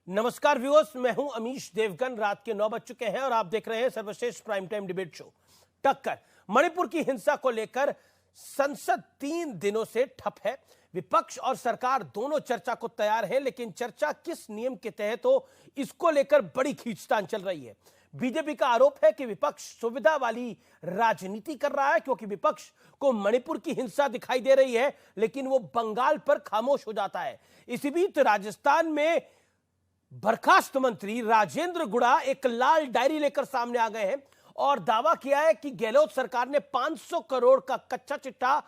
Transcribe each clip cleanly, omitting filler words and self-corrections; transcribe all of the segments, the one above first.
नमस्कार व्यूअर्स, मैं हूं अमीश देवगन। रात के 9 बज चुके हैं और आप देख रहे हैं सर्वश्रेष्ठ प्राइम टाइम डिबेट शो टक्कर। मणिपुर की हिंसा को लेकर संसद 3 दिनों से ठप है। विपक्ष और सरकार दोनों चर्चा को तैयार हैं, लेकिन चर्चा किस नियम के तहत हो, इसको लेकर बड़ी खींचतान चल रही है। बीजेपी का आरोप है कि विपक्ष सुविधा वाली राजनीति कर रहा है, क्योंकि विपक्ष को मणिपुर की हिंसा दिखाई दे रही है, लेकिन वो बंगाल पर खामोश हो जाता है। इसी बीच राजस्थान में बर्खास्त मंत्री राजेंद्र गुड़ा एक लाल डायरी लेकर सामने आ गए हैं और दावा किया है कि गहलोत सरकार ने 500 करोड़ का कच्चा चिट्ठा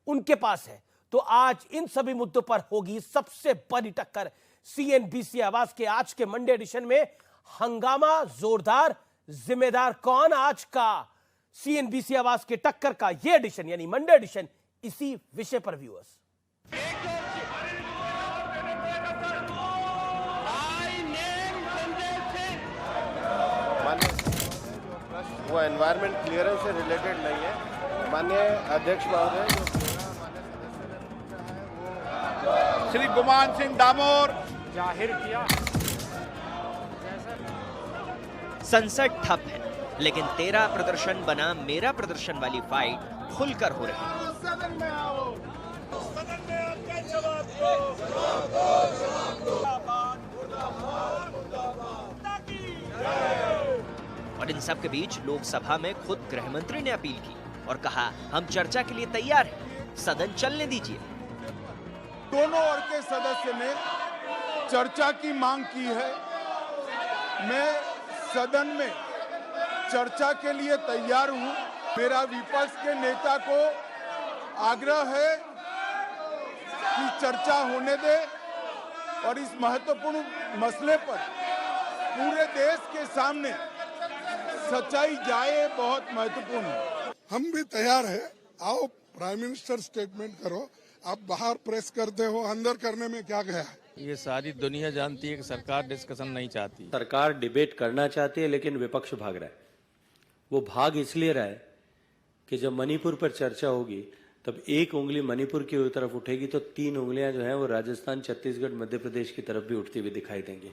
उनके पास है। तो आज इन सभी मुद्दों पर होगी सबसे बड़ी टक्कर। सीएनबीसी आवाज के आज के मंडे एडिशन में हंगामा जोरदार, जिम्मेदार कौन? आज का सीएनबीसी आवाज के टक्कर का यह एडिशन यानी मंडे एडिशन इसी विषय पर व्यूअर्स। वो एनवायरमेंट क्लियरेंस से रिलेटेड नहीं है। माननीय अध्यक्ष महोदय, श्री गुमान सिंह डामोर जाहिर किया। संसद ठप है, लेकिन तेरा प्रदर्शन बना मेरा प्रदर्शन वाली फाइट खुलकर हो रही है। और इन सब के बीच लोकसभा में खुद गृह मंत्री ने अपील की और कहा, हम चर्चा के लिए तैयार हैं, सदन चलने दीजिए। दोनों ओर के सदस्य ने चर्चा की मांग की है। मैं सदन में चर्चा के लिए तैयार हूं। मेरा विपक्ष के नेता को आग्रह है कि चर्चा होने दे और इस महत्वपूर्ण मसले पर पूरे देश के सामने सच्चाई जाए, बहुत महत्वपूर्ण है। हम भी तैयार है। आओ, प्राइम मिनिस्टर स्टेटमेंट करो। आप बाहर प्रेस करते हो, अंदर करने में क्या गया है? ये सारी दुनिया जानती है कि सरकार डिस्कशन नहीं चाहती। सरकार डिबेट करना चाहती है, लेकिन विपक्ष भाग रहा है। वो भाग इसलिए रहा है कि जब मणिपुर पर चर्चा होगी तब एक उंगली मणिपुर की तरफ उठेगी तो 3 उंगलियां जो हैं वो राजस्थान, छत्तीसगढ़, मध्य प्रदेश की तरफ भी उठती हुई दिखाई देंगी।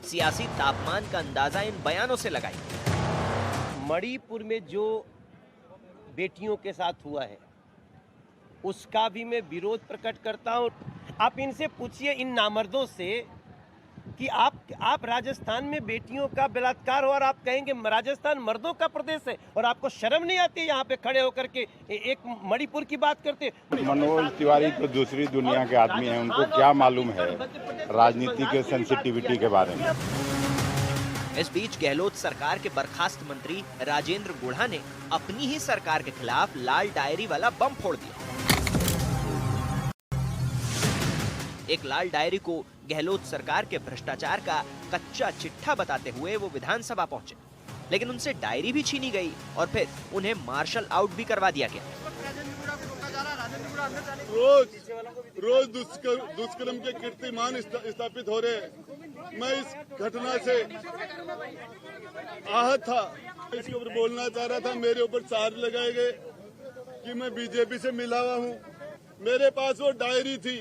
सियासी तापमान का अंदाजा इन बयानों से लगाइए। मणिपुर में जो बेटियों के साथ हुआ है उसका भी मैं विरोध प्रकट करता हूं। आप इनसे पूछिए, इन नामर्दों से, कि आप राजस्थान में बेटियों का बलात्कार हो और आप कहेंगे राजस्थान मर्दों का प्रदेश है, और आपको शर्म नहीं आती यहाँ पे खड़े होकर के एक मणिपुर की बात करते? मनोज तिवारी तो दूसरी दुनिया के आदमी हैं, उनको क्या मालूम है राजनीति के सेंसिटिविटी के बारे में। इस बीच गहलोत सरकार के बर्खास्त मंत्री राजेंद्र गुड़ा ने अपनी ही सरकार के खिलाफ लाल डायरी वाला बम फोड़ दिया। एक लाल डायरी को गहलोत सरकार के भ्रष्टाचार का कच्चा चिट्ठा बताते हुए वो विधानसभा पहुंचे, लेकिन उनसे डायरी भी छीनी गई और फिर उन्हें मार्शल आउट भी करवा दिया गया। रोज दुष्कर्म के कीर्तिमान स्थापित हो रहे। मैं इस घटना से आहत था, इसके ऊपर बोलना चाह रहा था। मेरे ऊपर चार्ज लगाए गए कि मैं बीजेपी से मिला हुआ हूँ। मेरे पास वो डायरी थी,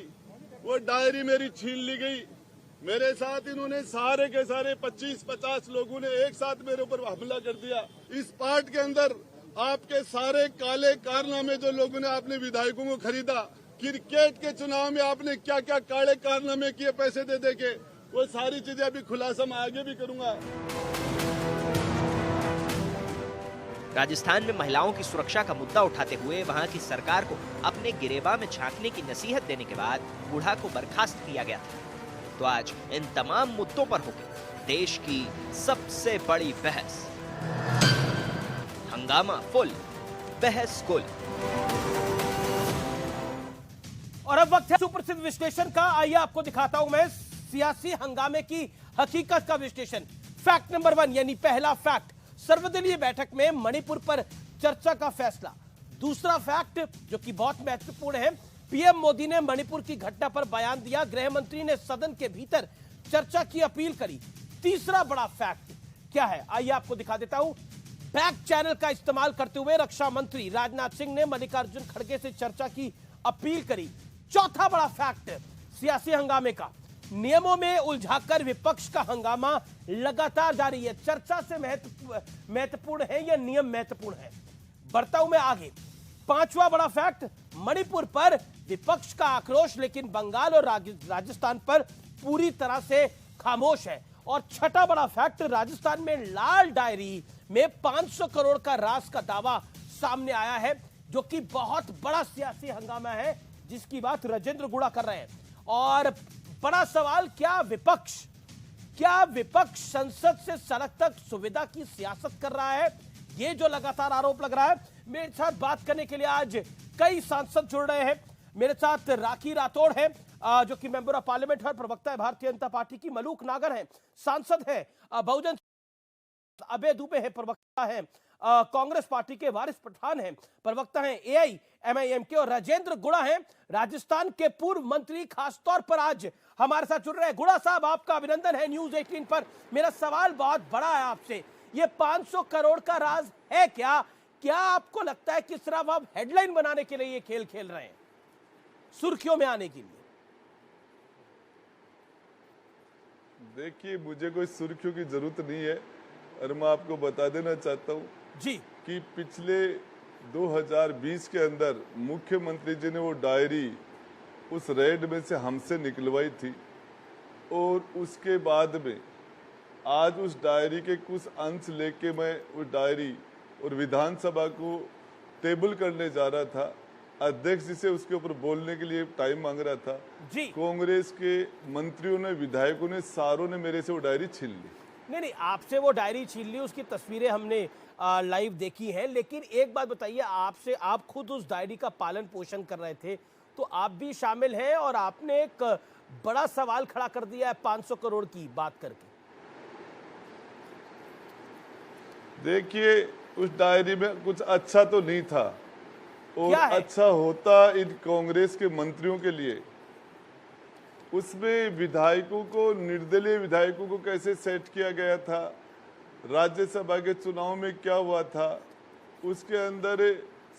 वो डायरी मेरी छीन ली गई। मेरे साथ इन्होंने सारे के सारे 25-50 लोगों ने एक साथ मेरे ऊपर हमला कर दिया। इस पार्ट के अंदर आपके सारे काले कारनामे जो लोगों ने, आपने विधायकों को खरीदा, क्रिकेट के चुनाव में आपने क्या क्या काले कारनामे किए पैसे दे दे के, वो सारी चीजें अभी खुलासा मैं आगे भी करूंगा। राजस्थान में महिलाओं की सुरक्षा का मुद्दा उठाते हुए वहां की सरकार को अपने गिरेबा में झांकने की नसीहत देने के बाद गुड़ा को बर्खास्त किया गया था। तो आज इन तमाम मुद्दों पर होगी देश की सबसे बड़ी बहस। हंगामा फुल, बहस कुल। और अब वक्त है सुप्रसिद्ध विश्लेषण का। आइए आपको दिखाता हूं मैं सियासी हंगामे की हकीकत का विश्लेषण। फैक्ट नंबर 1 यानी पहला फैक्ट, सर्वदलीय बैठक में मणिपुर पर चर्चा का फैसला। दूसरा फैक्ट जो कि बहुत महत्वपूर्ण है, पीएम मोदी ने मणिपुर की घटना पर बयान दिया, गृह मंत्री ने सदन के भीतर चर्चा की अपील करी। तीसरा बड़ा फैक्ट क्या है, आइए आपको दिखा देता हूं। बैक चैनल का इस्तेमाल करते हुए रक्षा मंत्री राजनाथ सिंह ने मल्लिकार्जुन खड़गे से चर्चा की अपील करी। चौथा बड़ा फैक्ट सियासी हंगामे का, नियमों में उलझाकर विपक्ष का हंगामा लगातार जारी है। चर्चा से महत्वपूर्ण है या नियम महत्वपूर्ण है? बढ़ता हूं मैं आगे। पांचवा बड़ा फैक्ट, मणिपुर पर विपक्ष का आक्रोश लेकिन बंगाल और राजस्थान पर पूरी तरह से खामोश है। और छठा बड़ा फैक्ट, राजस्थान में लाल डायरी में 500 करोड़ का रास का दावा सामने आया है, जो कि बहुत बड़ा सियासी हंगामा है, जिसकी बात राजेंद्र गुड़ा कर रहे हैं। और बड़ा सवाल, क्या विपक्ष संसद से सड़क तक सुविधा की सियासत कर रहा है? ये जो लगातार आरोप लग रहा है। मेरे साथ बात करने के लिए आज कई सांसद जुड़ रहे हैं। मेरे साथ राखी राठौड़ है, जो कि मेंबर ऑफ पार्लियामेंट है, प्रवक्ता है भारतीय जनता पार्टी की। मलूक नागर है, सांसद है बहुजन। अभय दुबे है, प्रवक्ता है कांग्रेस पार्टी के। वारिस पठान है, प्रवक्ता है AIMIM के। और राजेंद्र गुड़ा है, राजस्थान के पूर्व मंत्री, खासतौर पर आज हमारे साथ जुड़ रहे हैं। गुड़ा साहब, आपका अभिनंदन है न्यूज 18 पर। मेरा सवाल बहुत बड़ा है आपसे, ये 500 करोड़ का राज है क्या आपको लगता है कि सिर्फ आप हेडलाइन बनाने के लिए ये खेल खेल रहे हैं, सुर्खियों में आने के लिए? देखिए, मुझे कोई सुर्खियों की जरूरत नहीं है, और मैं आपको बता देना चाहता हूँ जी कि पिछले 2020 के अंदर मुख्यमंत्री जी ने वो डायरी उस रेड में से हमसे निकलवाई थी, और उसके बाद में आज उस डायरी के कुछ अंश लेके मैं उस डायरी और विधानसभा को टेबल करने जा रहा था। अध्यक्ष जी से उसके ऊपर बोलने के लिए टाइम मांग रहा था जी। कांग्रेस के मंत्रियों ने, विधायकों ने, सारों ने मेरे से वो डायरी छीन ली। नहीं, आपसे वो डायरी छीन ली, उसकी तस्वीरें हमने लाइव देखी हैं। लेकिन एक बात बताइए, आप खुद उस डायरी का पालन पोषण कर रहे थे, तो आप भी शामिल हैं और आपने एक बड़ा सवाल खड़ा कर दिया है 500 करोड़ की बात करके। देखिए, उस डायरी में कुछ अच्छा तो नहीं था, और अच्छा होता इन कांग्रेस के मंत्रियों के लिए। उसमें विधायकों को, निर्दलीय विधायकों को कैसे सेट किया गया था, राज्यसभा के चुनाव में क्या हुआ था, उसके अंदर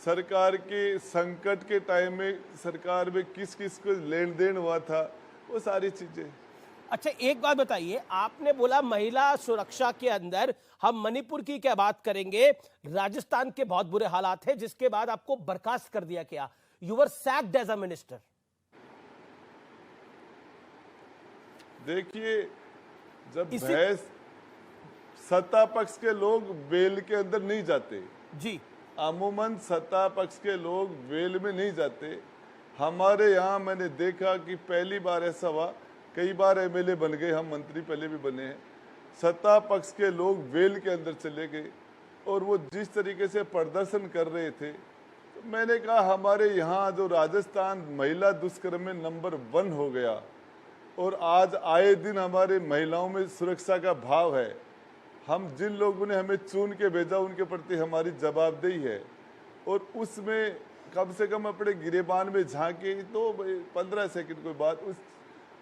सरकार के संकट के टाइम में सरकार में किस किस को लेन देन हुआ था, वो सारी चीजें। अच्छा, एक बात बताइए, आपने बोला महिला सुरक्षा के अंदर हम मणिपुर की क्या बात करेंगे, राजस्थान के बहुत बुरे हालात हैं, जिसके बाद आपको बर्खास्त कर दिया गया। You were sacked as a minister. देखिए, जब भैंस, सत्ता पक्ष के लोग बेल के अंदर नहीं जाते जी, अमूमन सत्ता पक्ष के लोग बेल में नहीं जाते। हमारे यहाँ मैंने देखा कि पहली बार ऐसा हुआ, कई बार MLA बन गए, हम मंत्री पहले भी बने हैं, सत्ता पक्ष के लोग वेल के अंदर चले गए, और वो जिस तरीके से प्रदर्शन कर रहे थे, तो मैंने कहा हमारे यहाँ जो राजस्थान महिला दुष्कर्म में नंबर 1 हो गया, और आज आए दिन हमारे महिलाओं में सुरक्षा का भाव है। हम जिन लोगों ने हमें चुन के भेजा, उनके प्रति हमारी जवाबदेही है, और उसमें कम से कम अपने गिरेबान में झांके तो 15 सेकंड कोई बात, उस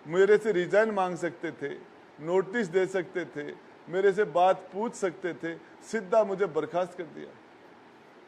मेरे से रिजाइन मांग सकते थे, नोटिस दे सकते थे, मेरे से बात पूछ सकते थे, सीधा मुझे बर्खास्त कर दिया।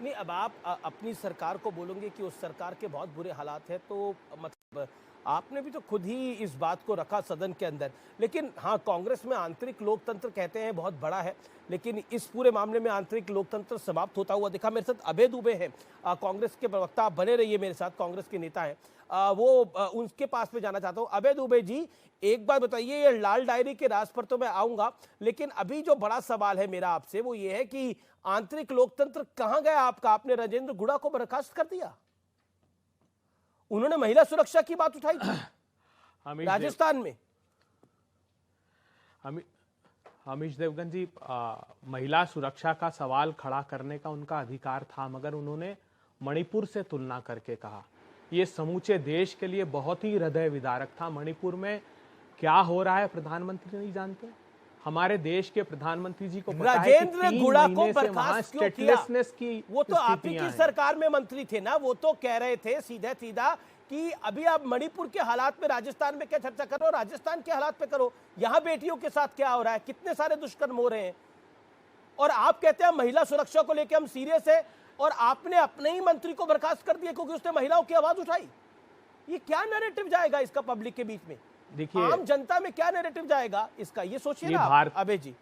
नहीं, अब आप अपनी सरकार को बोलोगे कि उस सरकार के बहुत बुरे हालात हैं, तो मतलब आपने भी तो खुद ही इस बात को रखा सदन के अंदर। लेकिन हाँ, कांग्रेस में आंतरिक लोकतंत्र कहते हैं बहुत बड़ा है, लेकिन इस पूरे मामले में आंतरिक लोकतंत्र समाप्त होता हुआ दिखा। मेरे साथ अभय दुबे हैं, कांग्रेस के प्रवक्ता, आप बने रहिए मेरे साथ, कांग्रेस के नेता हैं, उनके पास में जाना चाहता हूँ। अभय दुबे जी, एक बात बताइए, ये लाल डायरी के राज पर तो मैं आऊंगा, लेकिन अभी जो बड़ा सवाल है मेरा आपसे, वो ये है कि आंतरिक लोकतंत्र कहां गया आपका? आपने राजेंद्र गुड़ा को बर्खास्त कर दिया, उन्होंने महिला सुरक्षा की बात उठाई थी राजस्थान में। अमीश देवगन जी, महिला सुरक्षा का सवाल खड़ा करने का उनका अधिकार था, मगर उन्होंने मणिपुर से तुलना करके कहा। ये समूचे देश के लिए बहुत ही हृदय विदारक था। मणिपुर में क्या हो रहा है प्रधानमंत्री नहीं जानते? हमारे देश के प्रधानमंत्री जी को पता है कि राजेंद्र गुड़ा को बर्खास्त क्यों किया? की वो तो आप ही की सरकार में मंत्री थे ना, वो तो कह रहे थे सीधा सीधा कि अभी आप मणिपुर के हालात में राजस्थान में क्या चर्चा करो, राजस्थान के हालात पे करो, यहाँ बेटियों के साथ क्या हो रहा है, कितने सारे दुष्कर्म हो रहे हैं, और आप कहते हैं महिला सुरक्षा को लेकर हम सीरियस है, और आपने अपने ही मंत्री को बर्खास्त कर दिया क्योंकि उसने महिलाओं की आवाज उठाई। ये क्या नैरेटिव जाएगा इसका पब्लिक के बीच में? देखिए, आम जनता में क्या नैरेटिव जाएगा इसका, ये सोचिए ये ना आप, अबे जी।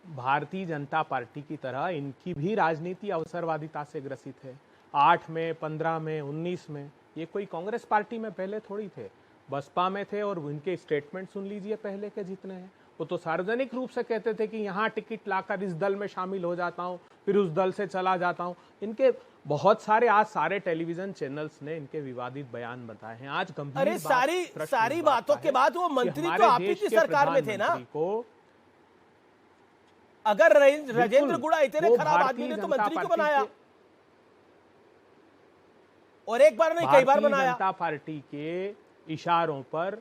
भारतीय जनता पार्टी की तरह इनकी भी राजनीति अवसरवादिता से ग्रसित है। 8 में, 15 में, 19 में ये कोई कांग्रेस पार्टी में पहले थोड़ी थे, बसपा में थे। और उनके स्टेटमेंट सुन लीजिए पहले के जितने हैं, वो तो सार्वजनिक रूप से कहते थे कि यहाँ टिकट लाकर इस दल में शामिल हो जाता हूँ, फिर उस दल से चला जाता हूँ। इनके बहुत सारे, आज सारे टेलीविजन चैनल्स ने इनके विवादित बयान बताए हैं। आज गंभीर अरे सारी बातों के बाद वो मंत्री तो आप ही की सरकार में थे ना। अगर राजेंद्र गुड़ा इतने खराब आदमी ने तो मंत्री को बनाया, और एक बार नहीं कई बार बनाया। जनता पार्टी के इशारों पर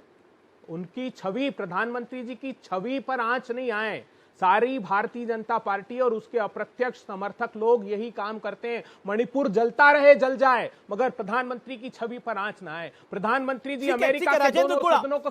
उनकी छवि, प्रधानमंत्री जी की छवि पर आंच नहीं आए। सारी भारतीय जनता पार्टी और उसके अप्रत्यक्ष समर्थक लोग यही काम करते हैं। मणिपुर जलता रहे, जल जाए, मगर प्रधानमंत्री की छवि पर आंच ना आए। प्रधानमंत्री जी अमेरिका के दोनों सदनों को